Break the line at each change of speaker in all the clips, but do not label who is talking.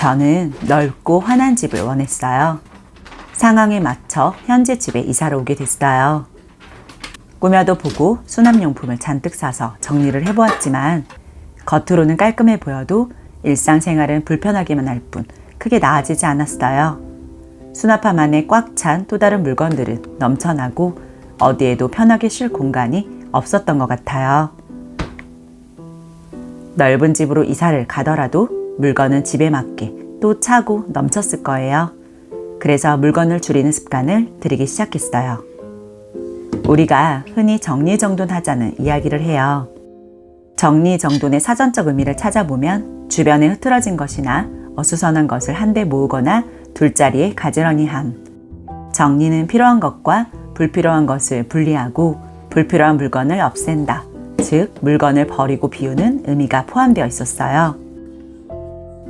저는 넓고 환한 집을 원했어요. 상황에 맞춰 현재 집에 이사를 오게 됐어요. 꾸며도 보고 수납용품을 잔뜩 사서 정리를 해보았지만 겉으로는 깔끔해 보여도 일상생활은 불편하기만 할 뿐 크게 나아지지 않았어요. 수납함 안에 꽉 찬 또 다른 물건들은 넘쳐나고 어디에도 편하게 쉴 공간이 없었던 것 같아요. 넓은 집으로 이사를 가더라도 물건은 집에 맞게 또 차고 넘쳤을 거예요. 그래서 물건을 줄이는 습관을 들이기 시작했어요. 우리가 흔히 정리정돈하자는 이야기를 해요. 정리정돈의 사전적 의미를 찾아보면 주변에 흐트러진 것이나 어수선한 것을 한데 모으거나 둘자리에 가지런히 함. 정리는 필요한 것과 불필요한 것을 분리하고 불필요한 물건을 없앤다. 즉, 물건을 버리고 비우는 의미가 포함되어 있었어요.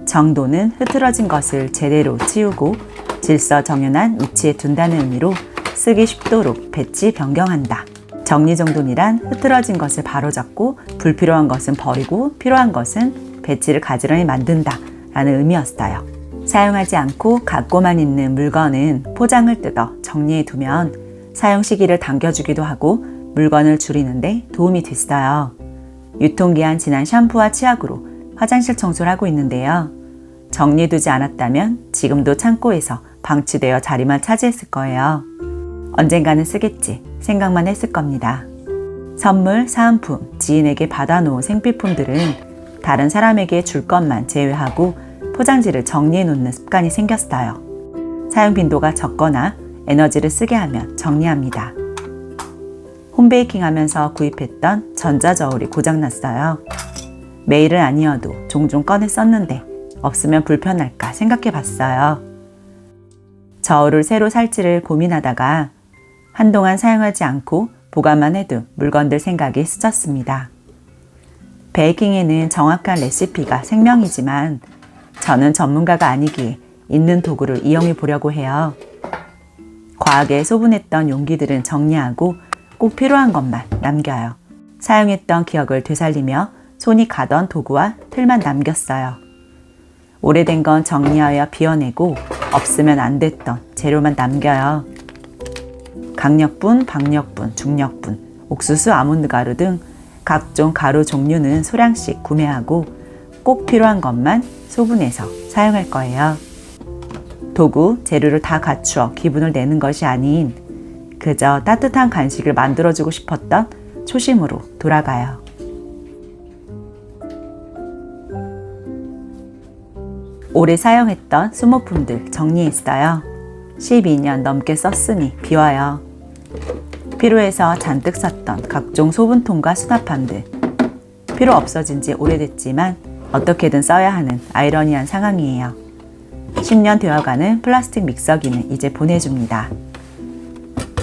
정돈은 흐트러진 것을 제대로 치우고 질서정연한 위치에 둔다는 의미로 쓰기 쉽도록 배치 변경한다. 정리정돈이란 흐트러진 것을 바로잡고 불필요한 것은 버리고 필요한 것은 배치를 가지런히 만든다 라는 의미였어요. 사용하지 않고 갖고만 있는 물건은 포장을 뜯어 정리해 두면 사용 시기를 당겨주기도 하고 물건을 줄이는데 도움이 됐어요. 유통기한 지난 샴푸와 치약으로 화장실 청소를 하고 있는데요. 정리해두지 않았다면 지금도 창고에서 방치되어 자리만 차지했을 거예요. 언젠가는 쓰겠지 생각만 했을 겁니다. 선물, 사은품, 지인에게 받아놓은 생필품들은 다른 사람에게 줄 것만 제외하고 포장지를 정리해 놓는 습관이 생겼어요. 사용 빈도가 적거나 에너지를 쓰게 하면 정리합니다. 홈베이킹 하면서 구입했던 전자저울이 고장났어요. 매일은 아니어도 종종 꺼내 썼는데 없으면 불편할까 생각해 봤어요. 저울을 새로 살지를 고민하다가 한동안 사용하지 않고 보관만 해둔 물건들 생각이 스쳤습니다. 베이킹에는 정확한 레시피가 생명이지만 저는 전문가가 아니기에 있는 도구를 이용해 보려고 해요. 과하게 소분했던 용기들은 정리하고 꼭 필요한 것만 남겨요. 사용했던 기억을 되살리며 손이 가던 도구와 틀만 남겼어요. 오래된 건 정리하여 비워내고 없으면 안 됐던 재료만 남겨요. 강력분, 박력분, 중력분, 옥수수, 아몬드 가루 등 각종 가루 종류는 소량씩 구매하고 꼭 필요한 것만 소분해서 사용할 거예요. 도구, 재료를 다 갖추어 기분을 내는 것이 아닌 그저 따뜻한 간식을 만들어주고 싶었던 초심으로 돌아가요. 오래 사용했던 수모품들 정리했어요. 12년 넘게 썼으니 비워요. 필요해서 잔뜩 샀던 각종 소분통과 수납함들. 필요 없어진 지 오래됐지만 어떻게든 써야 하는 아이러니한 상황이에요. 10년 되어가는 플라스틱 믹서기는 이제 보내줍니다.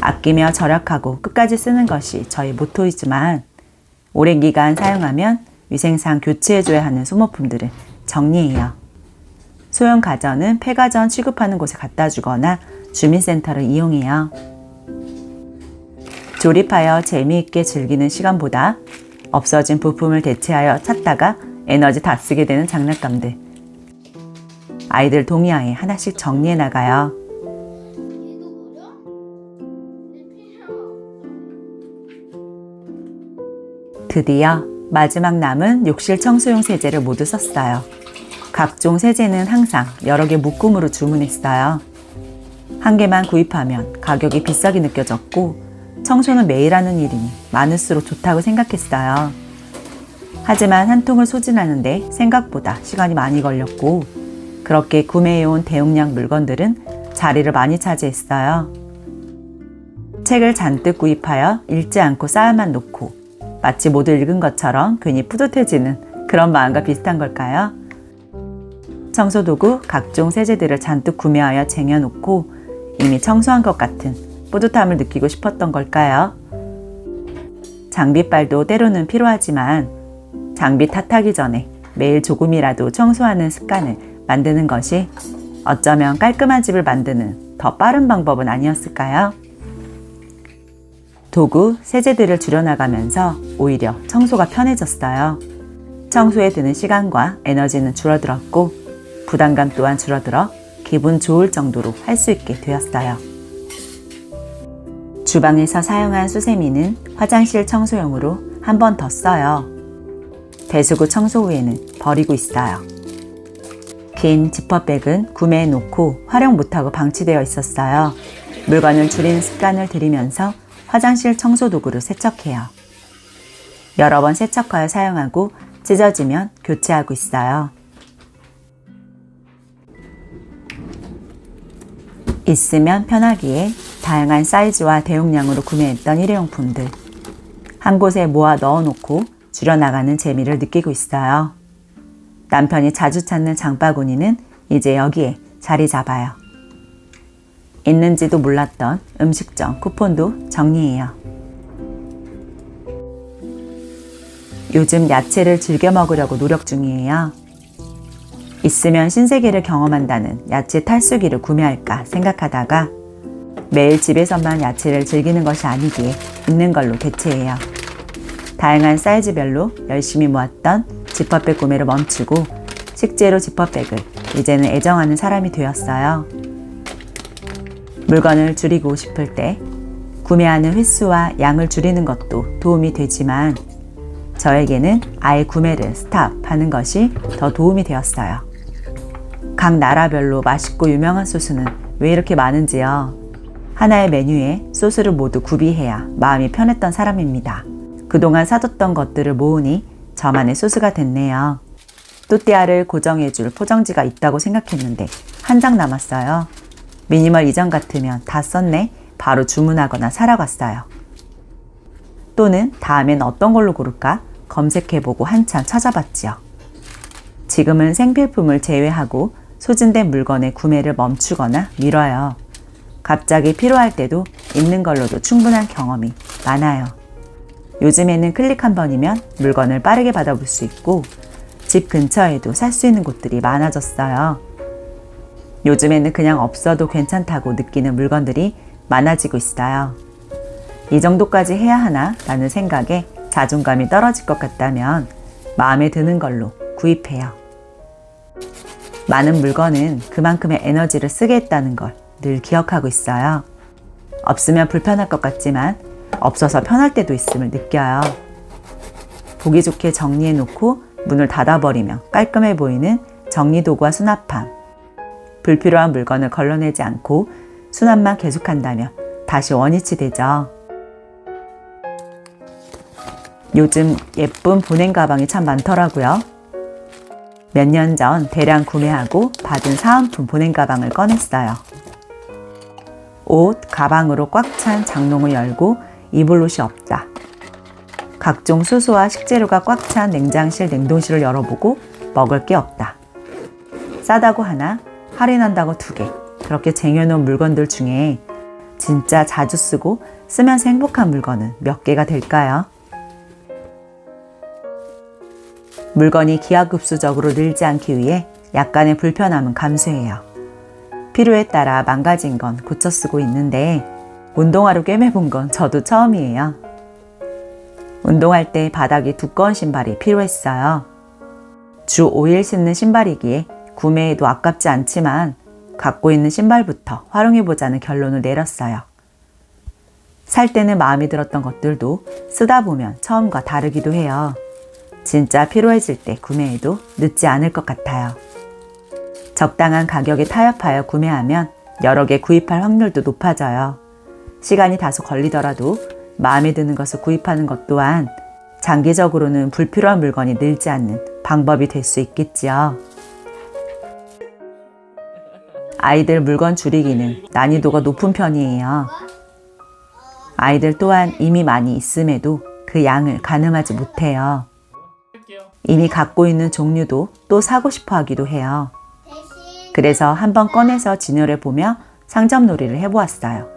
아끼며 절약하고 끝까지 쓰는 것이 저희 모토이지만 오랜 기간 사용하면 위생상 교체해줘야 하는 소모품들은 정리해요. 소형 가전은 폐가전 취급하는 곳에 갖다 주거나 주민센터를 이용해요. 조립하여 재미있게 즐기는 시간보다 없어진 부품을 대체하여 찾다가 에너지 다 쓰게 되는 장난감들. 아이들 동의하에 하나씩 정리해 나가요. 드디어 마지막 남은 욕실 청소용 세제를 모두 썼어요. 각종 세제는 항상 여러 개 묶음으로 주문했어요. 한 개만 구입하면 가격이 비싸게 느껴졌고 청소는 매일 하는 일이니 많을수록 좋다고 생각했어요. 하지만 한 통을 소진하는데 생각보다 시간이 많이 걸렸고 그렇게 구매해온 대용량 물건들은 자리를 많이 차지했어요. 책을 잔뜩 구입하여 읽지 않고 쌓아만 놓고 마치 모두 읽은 것처럼 괜히 뿌듯해지는 그런 마음과 비슷한 걸까요? 청소도구, 각종 세제들을 잔뜩 구매하여 쟁여놓고 이미 청소한 것 같은 뿌듯함을 느끼고 싶었던 걸까요? 장비빨도 때로는 필요하지만 장비 탓하기 전에 매일 조금이라도 청소하는 습관을 만드는 것이 어쩌면 깔끔한 집을 만드는 더 빠른 방법은 아니었을까요? 도구, 세제들을 줄여나가면서 오히려 청소가 편해졌어요. 청소에 드는 시간과 에너지는 줄어들었고 부담감 또한 줄어들어 기분 좋을 정도로 할 수 있게 되었어요. 주방에서 사용한 수세미는 화장실 청소용으로 한 번 더 써요. 배수구 청소 후에는 버리고 있어요. 긴 지퍼백은 구매해 놓고 활용 못하고 방치되어 있었어요. 물건을 줄이는 습관을 들이면서 화장실 청소 도구를 세척해요. 여러 번 세척하여 사용하고 찢어지면 교체하고 있어요. 있으면 편하기에 다양한 사이즈와 대용량으로 구매했던 일회용품들. 한 곳에 모아 넣어놓고 줄여나가는 재미를 느끼고 있어요. 남편이 자주 찾는 장바구니는 이제 여기에 자리 잡아요. 있는지도 몰랐던 음식점 쿠폰도 정리해요. 요즘 야채를 즐겨 먹으려고 노력 중이에요. 있으면 신세계를 경험한다는 야채 탈수기를 구매할까 생각하다가 매일 집에서만 야채를 즐기는 것이 아니기에 있는 걸로 대체해요. 다양한 사이즈별로 열심히 모았던 지퍼백 구매를 멈추고 식재료 지퍼백을 이제는 애정하는 사람이 되었어요. 물건을 줄이고 싶을 때 구매하는 횟수와 양을 줄이는 것도 도움이 되지만 저에게는 아예 구매를 스탑하는 것이 더 도움이 되었어요. 각 나라별로 맛있고 유명한 소스는 왜 이렇게 많은지요? 하나의 메뉴에 소스를 모두 구비해야 마음이 편했던 사람입니다. 그동안 사뒀던 것들을 모으니 저만의 소스가 됐네요. 또띠아를 고정해줄 포장지가 있다고 생각했는데 한 장 남았어요. 미니멀 이전 같으면 다 썼네. 바로 주문하거나 사러 갔어요. 또는 다음엔 어떤 걸로 고를까 검색해보고 한참 찾아봤지요. 지금은 생필품을 제외하고 소진된 물건의 구매를 멈추거나 미뤄요. 갑자기 필요할 때도 있는 걸로도 충분한 경험이 많아요. 요즘에는 클릭 한 번이면 물건을 빠르게 받아볼 수 있고 집 근처에도 살 수 있는 곳들이 많아졌어요. 요즘에는 그냥 없어도 괜찮다고 느끼는 물건들이 많아지고 있어요. 이 정도까지 해야 하나 라는 생각에 자존감이 떨어질 것 같다면 마음에 드는 걸로 구입해요. 많은 물건은 그만큼의 에너지를 쓰게 했다는 걸 늘 기억하고 있어요. 없으면 불편할 것 같지만 없어서 편할 때도 있음을 느껴요. 보기 좋게 정리해놓고 문을 닫아버리면 깔끔해 보이는 정리도구와 수납함. 불필요한 물건을 걸러내지 않고 수납만 계속한다면 다시 원위치 되죠. 요즘 예쁜 보냉 가방이 참 많더라고요. 몇 년 전 대량 구매하고 받은 사은품 보냉 가방을 꺼냈어요. 옷, 가방으로 꽉 찬 장롱을 열고 입을 옷이 없다. 각종 수소와 식재료가 꽉 찬 냉장실, 냉동실을 열어보고 먹을 게 없다. 싸다고 하나, 할인한다고 2개. 그렇게 쟁여놓은 물건들 중에 진짜 자주 쓰고 쓰면서 행복한 물건은 몇 개가 될까요? 물건이 기하급수적으로 늘지 않기 위해 약간의 불편함은 감수해요. 필요에 따라 망가진 건 고쳐 쓰고 있는데 운동화로 꿰매본 건 저도 처음이에요. 운동할 때 바닥이 두꺼운 신발이 필요했어요. 주 5일 신는 신발이기에 구매해도 아깝지 않지만 갖고 있는 신발부터 활용해보자는 결론을 내렸어요. 살 때는 마음에 들었던 것들도 쓰다 보면 처음과 다르기도 해요. 진짜 필요해질 때 구매해도 늦지 않을 것 같아요. 적당한 가격에 타협하여 구매하면 여러 개 구입할 확률도 높아져요. 시간이 다소 걸리더라도 마음에 드는 것을 구입하는 것 또한 장기적으로는 불필요한 물건이 늘지 않는 방법이 될 수 있겠지요. 아이들 물건 줄이기는 난이도가 높은 편이에요. 아이들 또한 이미 많이 있음에도 그 양을 가늠하지 못해요. 이미 갖고 있는 종류도 또 사고 싶어 하기도 해요. 그래서 한번 꺼내서 진열해 보며 상점놀이를 해보았어요.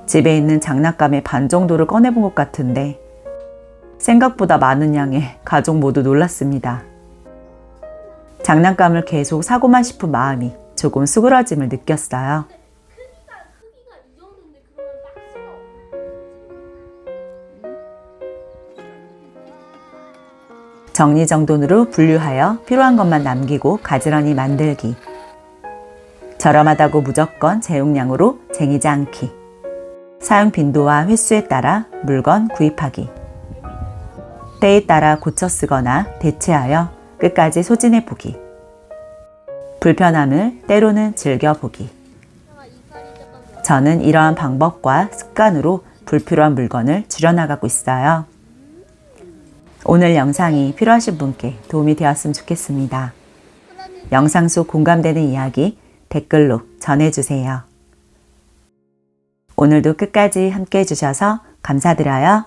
집에 있는 장난감의 반 정도를 꺼내본 것 같은데 생각보다 많은 양에 가족 모두 놀랐습니다. 장난감을 계속 사고만 싶은 마음이 조금 수그러짐을 느꼈어요.
크기가 이 정도인데 그러면 박스가
정리정돈으로 분류하여 필요한 것만 남기고 가지런히 만들기. 저렴하다고 무조건 재용량으로 쟁이지 않기. 사용 빈도와 횟수에 따라 물건 구입하기. 때에 따라 고쳐 쓰거나 대체하여 끝까지 소진해 보기. 불편함을 때로는 즐겨보기. 저는 이러한 방법과 습관으로 불필요한 물건을 줄여나가고 있어요. 오늘 영상이 필요하신 분께 도움이 되었으면 좋겠습니다. 영상 속 공감되는 이야기 댓글로 전해주세요. 오늘도 끝까지 함께 해주셔서 감사드려요.